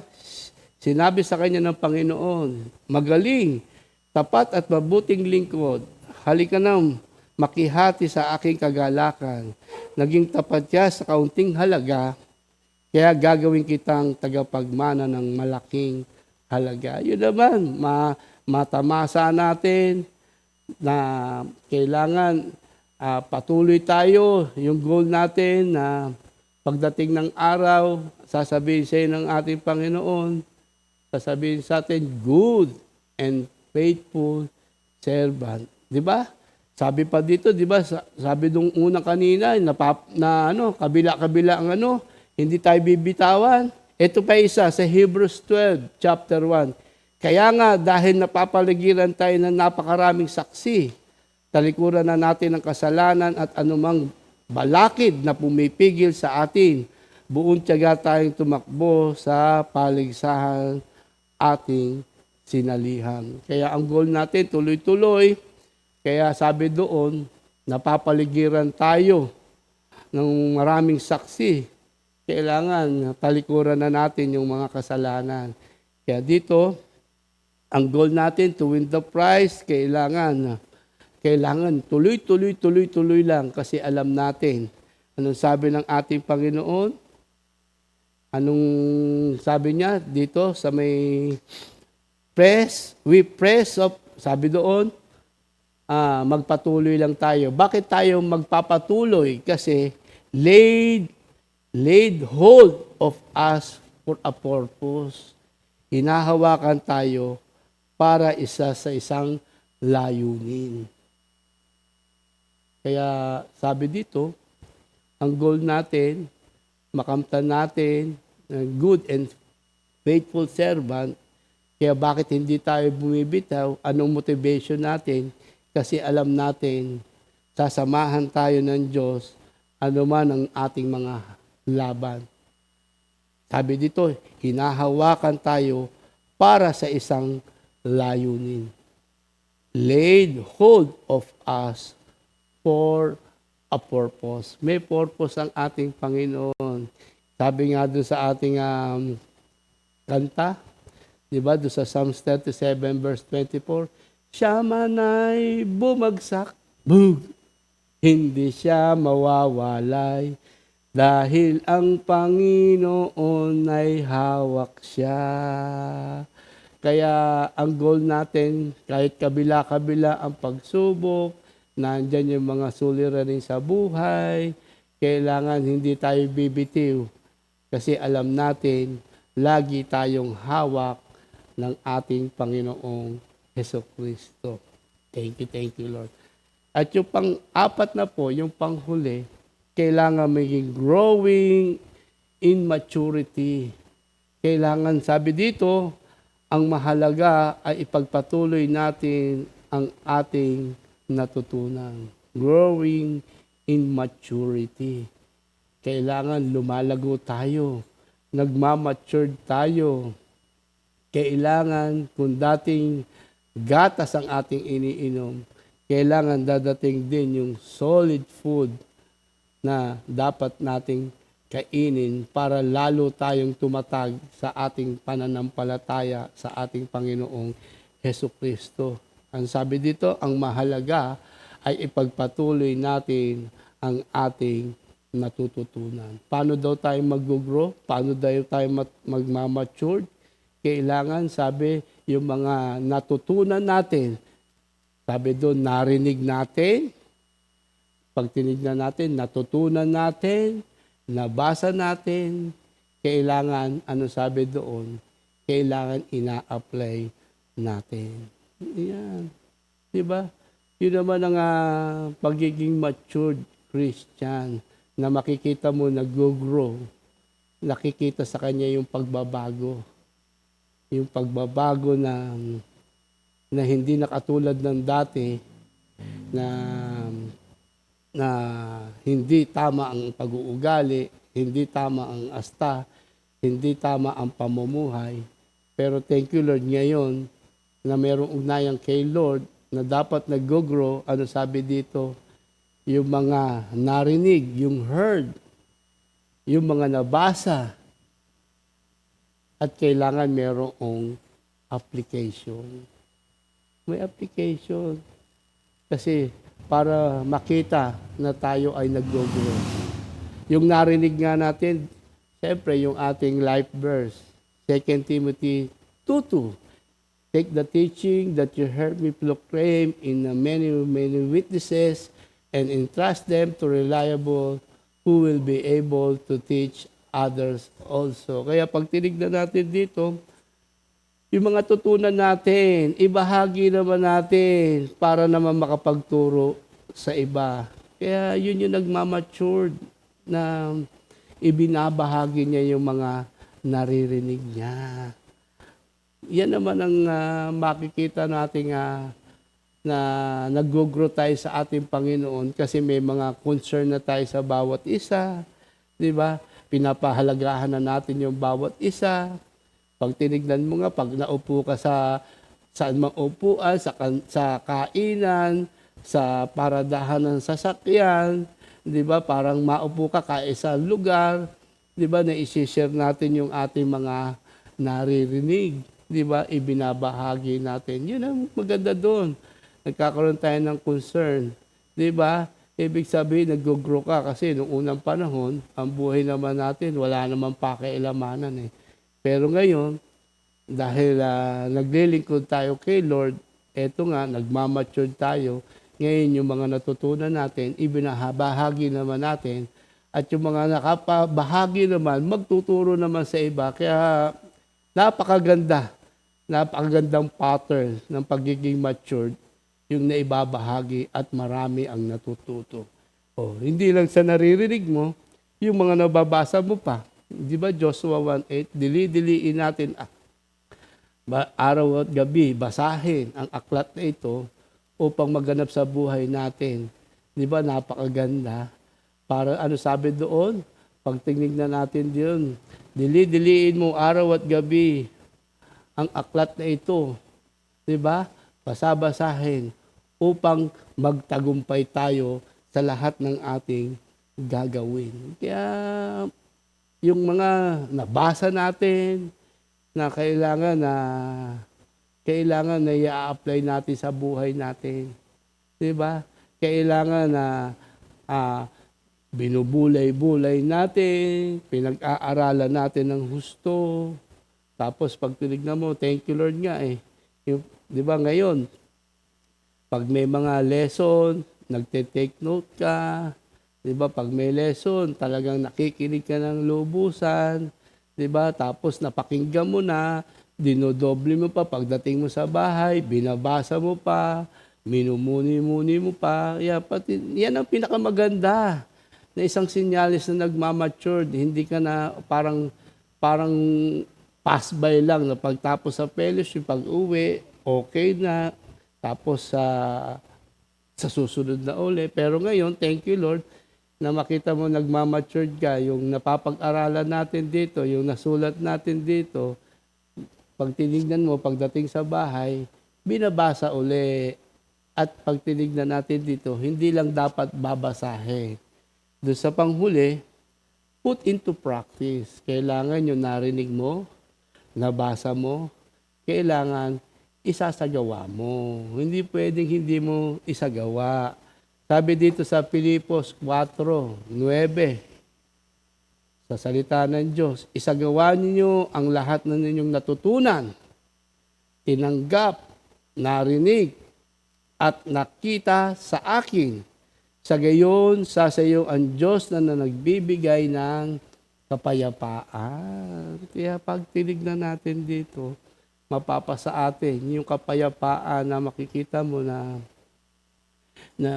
sinabi sa kanya ng Panginoon, magaling, tapat at mabuting lingkod, halika na makihati sa aking kagalakan. Naging tapat siya sa kaunting halaga, kaya gagawin kitang tagapagmana ng malaking halaga. Yun naman, matamasa natin na kailangan patuloy tayo. Yung goal natin na pagdating ng araw, sasabihin sa ng ating Panginoon, sasabihin sa atin, good and faithful servant. Di ba? Sabi pa dito, di ba? Sabi nung una kanina, kabila-kabila ang hindi tayo bibitawan. Ito pa isa sa Hebrews 12, chapter 1. Kaya nga, dahil napapaligiran tayo ng napakaraming saksi, talikuran na natin ang kasalanan at anumang balakid na pumipigil sa atin. Buong tiyaga tayong tumakbo sa paligsahan ating sinalihan. Kaya ang goal natin, tuloy-tuloy. Kaya sabi doon, napapaligiran tayo ng maraming saksi. Kailangan talikuran na natin yung mga kasalanan. Kaya dito, ang goal natin to win the prize, kailangan tuloy lang kasi alam natin. Anong sabi ng ating Panginoon? Anong sabi niya dito sa may sabi doon, magpatuloy lang tayo. Bakit tayo magpapatuloy? Kasi laid hold of us for a purpose. Hinahawakan tayo para isa sa isang layunin. Kaya sabi dito, ang goal natin, makamtan natin, good and faithful servant. Kaya bakit hindi tayo bumibitaw? Anong motivation natin? Kasi alam natin, sasamahan tayo ng Diyos, ano man ang ating mga laban. Sabi dito, hinahawakan tayo para sa isang layunin. Laid hold of us for a purpose. May purpose ang ating Panginoon. Sabi nga doon sa ating kanta, di ba, doon sa Psalms 37 verse 24, siya man ay bumagsak, hindi siya mawawalay, dahil ang Panginoon ay hawak siya. Kaya ang goal natin, kahit kabila-kabila ang pagsubok, nandyan yung mga suliranin sa buhay, kailangan hindi tayo bibitiw. Kasi alam natin, lagi tayong hawak ng ating Panginoong Hesukristo. Thank you, Lord. At yung pang-apat na po, yung panghuli, kailangan maging growing in maturity. Kailangan, sabi dito, ang mahalaga ay ipagpatuloy natin ang ating natutunan. Growing in maturity. Kailangan lumalago tayo. Nagmamature tayo. Kailangan kung dating gatas ang ating iniinom, kailangan dadating din yung solid food na dapat nating kainin para lalo tayong tumatag sa ating pananampalataya sa ating Panginoong Hesukristo. Ang sabi dito, ang mahalaga ay ipagpatuloy natin ang ating natututunan. Paano daw tayo mag-grow? Paano daw tayo magmamature? Kailangan, sabi, yung mga natutunan natin. Sabi doon, narinig natin, pag tinignan natin, natutunan natin, nabasa natin, kailangan, ano sabi doon, kailangan ina-apply natin. Yan. Diba? Yun naman ang pagiging matured Christian na makikita mo nag-grow. Nakikita sa kanya yung pagbabago. Yung pagbabago na hindi na katulad ng dati na hindi tama ang pag-uugali, hindi tama ang asta, hindi tama ang pamumuhay. Pero thank you Lord ngayon na mayroong ugnayan kay Lord na dapat nag-grow, ano sabi dito, yung mga narinig, yung heard, yung mga nabasa, at kailangan mayroong application. May application. Kasi para makita na tayo ay nag-grow. Yung narinig nga natin, siyempre yung ating life verse, 2 Timothy 2:2. Take the teaching that you heard me proclaim in many witnesses and entrust them to reliable who will be able to teach others also. Kaya pag tinignan natin dito, yung mga tutunan natin, ibahagi naman natin para naman makapagturo sa iba. Kaya yun yung nagmamatured na ibinabahagi niya yung mga naririnig niya. Yan naman ang makikita natin na nag-grow tayo sa ating Panginoon kasi may mga concern na tayo sa bawat isa. Di ba? Pinapahalagahan na natin yung bawat isa. Pag tinignan mo nga, pag naupo ka sa saan mang upuan, sa kainan, sa paradahan ng sasakyan, di ba? Parang maupo ka sa lugar, di ba? Na isi-share natin yung ating mga naririnig, di ba? Ibinabahagi natin. Yun ang maganda doon. Nagkakaroon tayo ng concern, di ba? Ibig sabihin, nag-grow ka kasi noong unang panahon, ang buhay naman natin, wala namang pakialamanan eh. Pero ngayon, dahil naglilingkod tayo kay Lord, eto nga, nagmamature tayo. Ngayon, yung mga natutunan natin, ibinabahagi naman natin. At yung mga nakapabahagi naman, magtuturo naman sa iba. Kaya napakagandang pattern ng pagiging matured, yung naibabahagi at marami ang natututo. Hindi lang sa naririnig mo, yung mga nababasa mo pa. Di ba Joshua 1:8, dili-diliin natin araw at gabi, basahin ang aklat na ito upang maganap sa buhay natin. Di ba napakaganda? Para ano sabi doon? Pag tinignan natin diyon, dili-diliin mo araw at gabi ang aklat na ito. Di ba? Basa-basahin upang magtagumpay tayo sa lahat ng ating gagawin. Kaya yung mga nabasa natin na kailangan na i-apply natin sa buhay natin. 'Di ba? Kailangan na binubulay-bulay natin, pinag-aaralan natin ng husto. Tapos pag tinignan mo, thank you Lord nga eh. 'Di ba ngayon, pag may mga lesson, nagte-take note ka. 'Di ba? Pag may lesson, talagang nakikinig ka ng lubusan. 'Di ba? Tapos napakinggan mo na, dinodoble mo pa pagdating mo sa bahay, binabasa mo pa, minumuni-muni mo pa. Yan ang pinakamaganda na isang sinyalis na nagmamatured. Hindi ka na parang pass by lang na pagtapos sa fellowship, pag-uwi, okay na. Tapos sa susunod na uli. Pero ngayon, thank you Lord, na makita mo nagmamatured ka, yung napapag-aralan natin dito, yung nasulat natin dito, pag tinignan mo, pagdating sa bahay, binabasa uli. At pag tinignan natin dito, hindi lang dapat babasahin. Doon sa panghuli, put into practice. Kailangan yung narinig mo, nabasa mo, kailangan isasagawa mo. Hindi pwedeng hindi mo isagawa. Sabi dito sa Filipos 4:9, sa salita ng Diyos, isagawa ninyo ang lahat ng ninyong natutunan tinanggap, narinig, at nakita sa akin. Sa gayon, sasayo ang Diyos na nagbibigay ng kapayapaan. Kaya pag tinignan natin dito, mapapasa atin yung kapayapaan na makikita mo na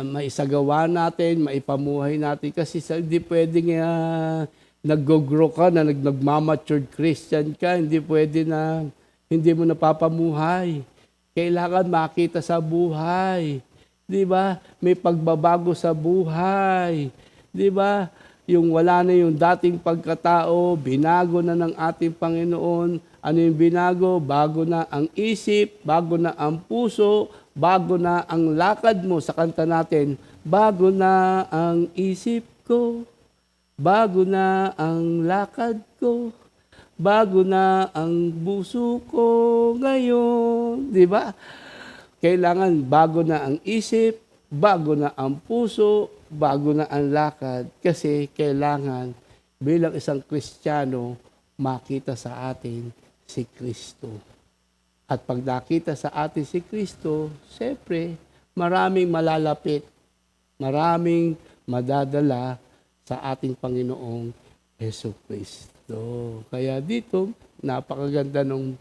maisagawa natin, maipamuhay natin. Kasi hindi pwedeng nag-grow ka na nagmamatured Christian ka. Hindi pwede na hindi mo napapamuhay. Kailangan makita sa buhay. Di ba? May pagbabago sa buhay. Di ba? Yung wala na yung dating pagkatao, binago na ng ating Panginoon. Ano yung binago? Bago na ang isip, bago na ang puso, bago na ang lakad mo. Sa kanta natin, bago na ang isip ko, bago na ang lakad ko, bago na ang buso ko ngayon. Di ba? Kailangan bago na ang isip, bago na ang puso, bago na ang lakad. Kasi kailangan bilang isang Kristiyano, makita sa atin si Kristo. At pag nakita sa atin si Kristo, siyempre, maraming malalapit, maraming madadala sa ating Panginoong Hesus Kristo. Kaya dito, napakaganda ng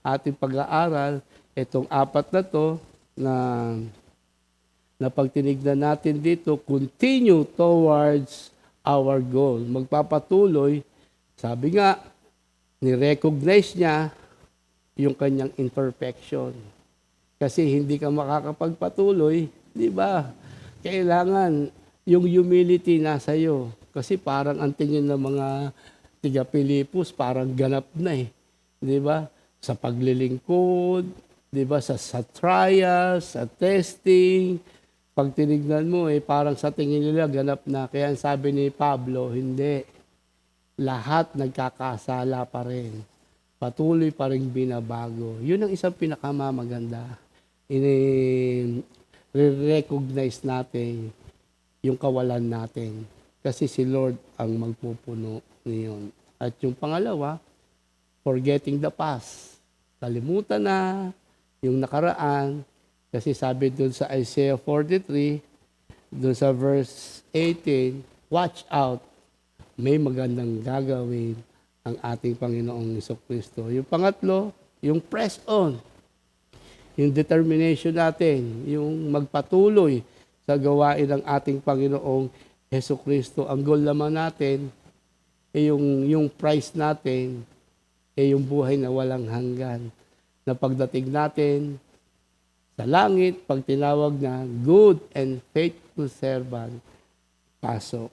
ating pag-aaral. Itong apat na to na pag tinignan natin dito, continue towards our goal. Magpapatuloy, sabi nga, ni-recognize niya yung kanyang imperfection. Kasi hindi ka makakapagpatuloy, di ba? Kailangan yung humility nasa iyo. Kasi parang ang tingin ng mga tiga-Pilipos, parang ganap na eh. Di ba? Sa paglilingkod, di ba? Sa trials, sa testing. Pag tinignan mo, parang sa tingin nila, ganap na. Kaya sabi ni Pablo, hindi. Lahat nagkakasala pa rin. Patuloy pa rin binabago. Yun ang isang pinakamamaganda. I-recognize natin yung kawalan natin. Kasi si Lord ang magpupuno niyon. At yung pangalawa, forgetting the past. Kalimutan na yung nakaraan. Kasi sabi doon sa Isaiah 43, doon sa verse 18, watch out, may magandang gagawin ang ating Panginoong Jesucristo. Yung pangatlo, yung press on. Yung determination natin, yung magpatuloy sa gawain ng ating Panginoong Jesucristo. Ang goal naman natin, yung prize natin, yung buhay na walang hanggan. Na pagdating natin sa langit, pag tinawag na good and faithful servant, pasok.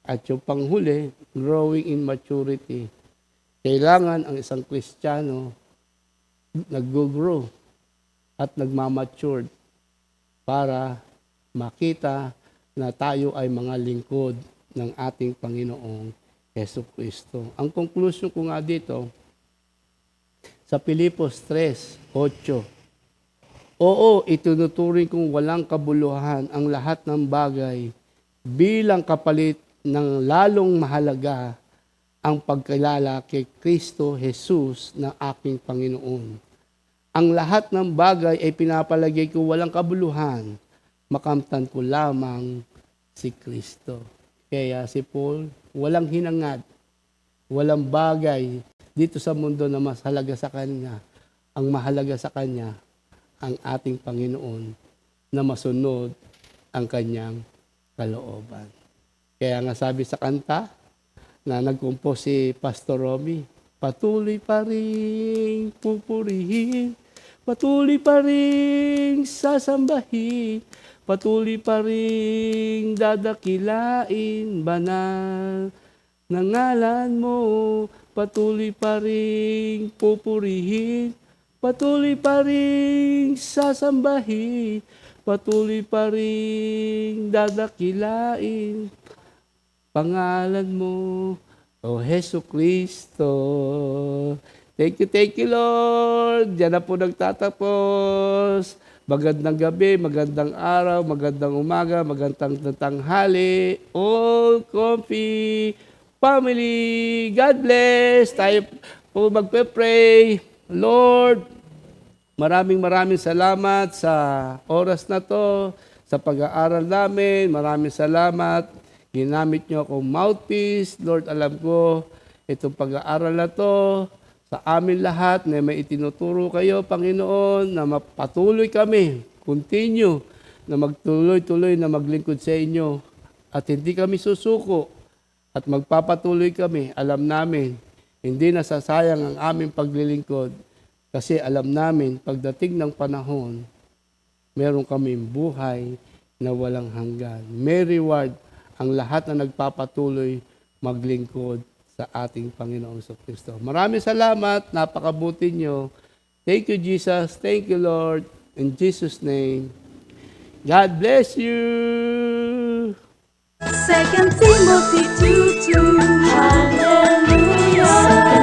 At yung panghuli, growing in maturity. Kailangan ang isang Kristiyano nag-grow at nagmamature para makita na tayo ay mga lingkod ng ating Panginoong Jesucristo. Ang conclusion ko nga dito, sa Filipos 3:8, oo, itunuturing kong walang kabuluhan ang lahat ng bagay bilang kapalit ng lalong mahalaga ang pagkilala kay Kristo Jesus na aking Panginoon. Ang lahat ng bagay ay pinapalagay ko walang kabuluhan, makamtan ko lamang si Kristo. Kaya si Paul, walang hinangad, walang bagay dito sa mundo na mas halaga sa kanya. Ang mahalaga sa kanya, ang ating Panginoon na masunod ang kanyang kalooban. Kaya nga sabi sa kanta na nagkumpos si Pastor Romy, patuloy pa rin pupurihin, patuloy pa rin sasambahin, patuloy pa rin dadakilain, banal na ngalan mo, patuloy pa rin pupurihin, patuloy pa rin sasambahin, patuloy pa rin dadakilain pangalan mo, O Jesucristo. Thank you Lord. Diyan na po nagtatapos. Magandang gabi, magandang araw, magandang umaga, magandang tanghali. All Comfy family, God bless. Tayo po magpe-pray. Lord, Maraming salamat sa oras na to, sa pag-aaral namin. Maraming salamat. Ginamit niyo akong mouthpiece. Lord, alam ko, itong pag-aaral na to, sa amin lahat na may itinuturo kayo, Panginoon, na mapatuloy kami, continue, na magtuloy-tuloy na maglingkod sa inyo. At hindi kami susuko at magpapatuloy kami. Alam namin, hindi nasasayang ang aming paglilingkod kasi alam namin, pagdating ng panahon, meron kaming buhay na walang hanggan. May reward ang lahat na nagpapatuloy maglingkod sa ating Panginoong Kristo. Maraming salamat, napakabuti nyo. Thank you, Jesus. Thank you, Lord. In Jesus' name, God bless you. 2 Timothy 2:2. Hallelujah.